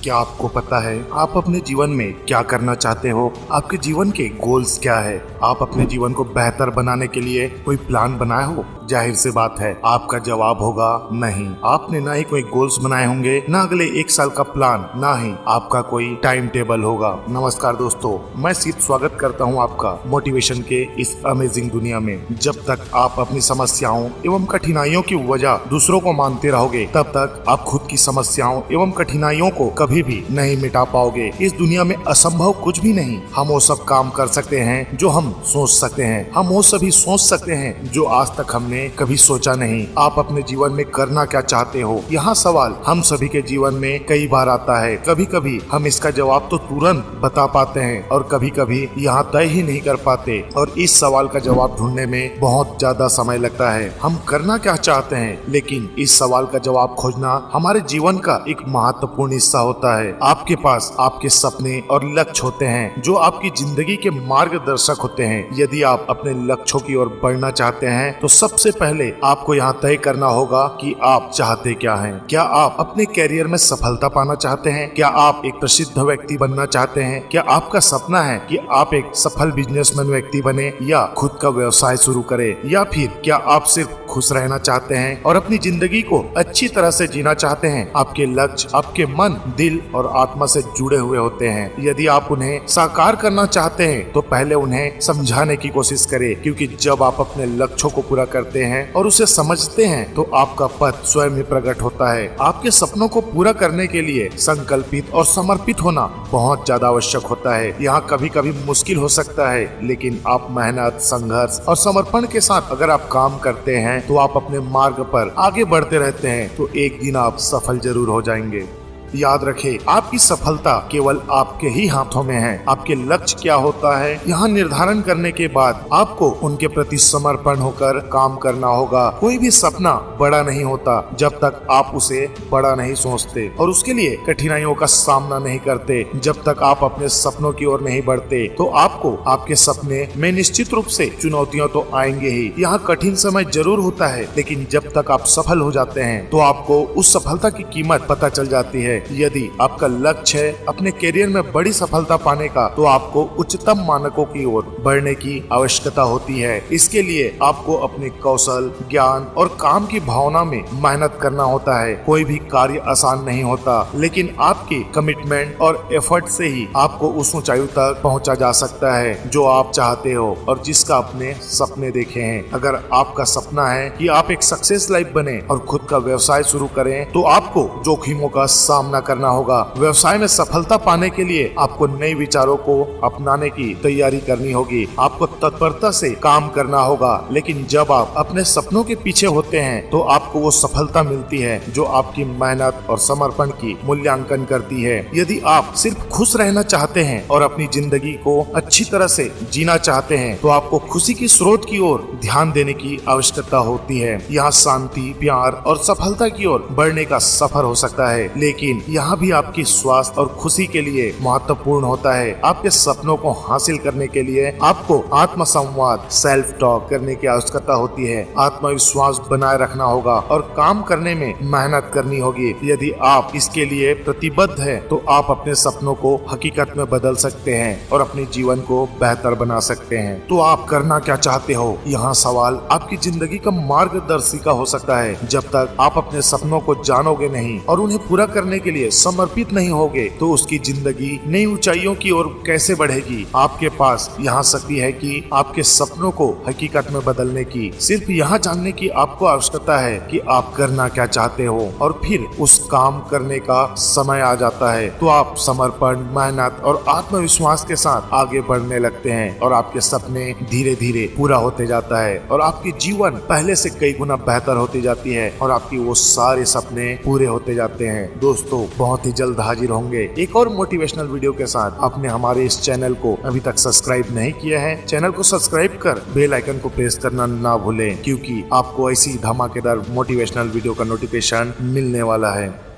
क्या आपको पता है आप अपने जीवन में क्या करना चाहते हो? आपके जीवन के गोल्स क्या है? आप अपने जीवन को बेहतर बनाने के लिए कोई प्लान बनाए हो? जाहिर सी बात है आपका जवाब होगा नहीं। आपने ना ही कोई गोल्स बनाए होंगे, ना अगले 1 साल का प्लान, ना ही आपका कोई टाइम टेबल होगा। नमस्कार दोस्तों, मैं सीध स्वागत करता हूं आपका मोटिवेशन के इस अमेजिंग दुनिया में। जब तक आप अपनी समस्याओं एवं कठिनाइयों की वजह दूसरों को मानते रहोगे, तब तक आप खुद की समस्याओं एवं कठिनाइयों को कभी भी नहीं मिटा पाओगे। इस दुनिया में असंभव कुछ भी नहीं। हम वो सब काम कर सकते हैं जो हम सोच सकते हैं। हम वो सभी सोच सकते हैं जो आज तक हमने कभी सोचा नहीं। आप अपने जीवन में करना क्या चाहते हो? यहाँ सवाल हम सभी के जीवन में कई बार आता है। कभी कभी हम इसका जवाब तो तुरंत बता पाते हैं और कभी कभी यहाँ तय ही नहीं कर पाते, और इस सवाल का जवाब ढूंढने में बहुत ज्यादा समय लगता है। हम करना क्या चाहते हैं, लेकिन इस सवाल का जवाब खोजना हमारे जीवन का एक महत्वपूर्ण हिस्सा होता है। आपके पास आपके सपने और लक्ष्य होते हैं जो आपकी जिंदगी के मार्गदर्शक होते हैं। यदि आप अपने लक्ष्यों की ओर बढ़ना चाहते हैं तो सबसे पहले आपको यहाँ तय करना होगा कि आप चाहते क्या हैं। क्या आप अपने कैरियर में सफलता पाना चाहते हैं? क्या आप एक प्रसिद्ध व्यक्ति बनना चाहते हैं? क्या आपका सपना है कि आप एक सफल बिजनेसमैन व्यक्ति बने या खुद का व्यवसाय शुरू करें? या फिर क्या आप सिर्फ खुश रहना चाहते हैं और अपनी जिंदगी को अच्छी तरह से जीना चाहते हैं? आपके लक्ष्य आपके मन, दिल और आत्मा से जुड़े हुए होते हैं। यदि आप उन्हें साकार करना चाहते हैं तो पहले उन्हें समझाने की कोशिश करें, क्योंकि जब आप अपने लक्ष्यों को पूरा करते हैं और उसे समझते हैं तो आपका पथ स्वयं ही प्रकट होता है। आपके सपनों को पूरा करने के लिए संकल्पित और समर्पित होना बहुत ज्यादा आवश्यक होता है। यहाँ कभी कभी मुश्किल हो सकता है, लेकिन आप मेहनत, संघर्ष और समर्पण के साथ अगर आप काम करते हैं तो आप अपने मार्ग पर आगे बढ़ते रहते हैं तो एक दिन आप सफल जरूर हो जाएंगे। याद रखें, आपकी सफलता केवल आपके ही हाथों में है। आपके लक्ष्य क्या होता है, यहाँ निर्धारण करने के बाद आपको उनके प्रति समर्पण होकर काम करना होगा। कोई भी सपना बड़ा नहीं होता जब तक आप उसे बड़ा नहीं सोचते और उसके लिए कठिनाइयों का सामना नहीं करते। जब तक आप अपने सपनों की ओर नहीं बढ़ते तो आपको आपके सपने में निश्चित रूप से चुनौतियां तो आएंगे ही। यहाँ कठिन समय जरूर होता है, लेकिन जब तक आप सफल हो जाते हैं तो आपको उस सफलता की कीमत पता चल जाती है। यदि आपका लक्ष्य है अपने करियर में बड़ी सफलता पाने का, तो आपको उच्चतम मानकों की ओर बढ़ने की आवश्यकता होती है। इसके लिए आपको अपने कौशल, ज्ञान और काम की भावना में मेहनत करना होता है। कोई भी कार्य आसान नहीं होता, लेकिन आपकी कमिटमेंट और एफर्ट से ही आपको उस ऊंचाई तक पहुंचा जा सकता है जो आप चाहते हो और जिसका अपने सपने देखे हैं। अगर आपका सपना है कि आप एक सक्सेस लाइफ बने और खुद का व्यवसाय शुरू करें, तो आपको जोखिमों का सामना करना होगा। व्यवसाय में सफलता पाने के लिए आपको नए विचारों को अपनाने की तैयारी करनी होगी। आपको तत्परता से काम करना होगा, लेकिन जब आप अपने सपनों के पीछे होते हैं तो आपको वो सफलता मिलती है जो आपकी मेहनत और समर्पण की मूल्यांकन करती है। यदि आप सिर्फ खुश रहना चाहते हैं और अपनी जिंदगी को अच्छी तरह से जीना चाहते हैं तो आपको खुशी की स्रोत की ओर ध्यान देने की आवश्यकता होती है। यहाँ शांति, प्यार और सफलता की ओर बढ़ने का सफर हो सकता है, लेकिन यहाँ भी आपकी स्वास्थ्य और खुशी के लिए महत्वपूर्ण होता है। आपके सपनों को हासिल करने के लिए आपको आत्म संवाद, सेल्फ टॉक करने की आवश्यकता होती है। आत्मविश्वास बनाए रखना होगा और काम करने में मेहनत करनी होगी। यदि आप इसके लिए प्रतिबद्ध हैं, तो आप अपने सपनों को हकीकत में बदल सकते हैं और अपने जीवन को बेहतर बना सकते हैं। तो आप करना क्या चाहते हो? यहाँ सवाल आपकी जिंदगी का मार्गदर्शिका हो सकता है। जब तक आप अपने सपनों को जानोगे नहीं और उन्हें पूरा करने के लिए समर्पित नहीं होगे, तो उसकी जिंदगी नई ऊंचाइयों की ओर कैसे बढ़ेगी? आपके पास यहाँ शक्ति है कि आपके सपनों को हकीकत में बदलने की। सिर्फ यहाँ जानने की आपको आवश्यकता है कि आप करना क्या चाहते हो, और फिर उस काम करने का समय आ जाता है तो आप समर्पण, मेहनत और आत्मविश्वास के साथ आगे बढ़ने लगते हैं और आपके सपने धीरे धीरे पूरा होते जाता है और आपकी जीवन पहले से कई गुना बेहतर होती जाती है और आपकी वो सारे सपने पूरे होते जाते हैं। दोस्तों, बहुत ही जल्द हाजिर होंगे एक और मोटिवेशनल वीडियो के साथ। आपने हमारे इस चैनल को अभी तक सब्सक्राइब नहीं किया है, चैनल को सब्सक्राइब कर बेल आइकन को प्रेस करना ना भूलें, क्योंकि आपको ऐसी धमाकेदार मोटिवेशनल वीडियो का नोटिफिकेशन मिलने वाला है।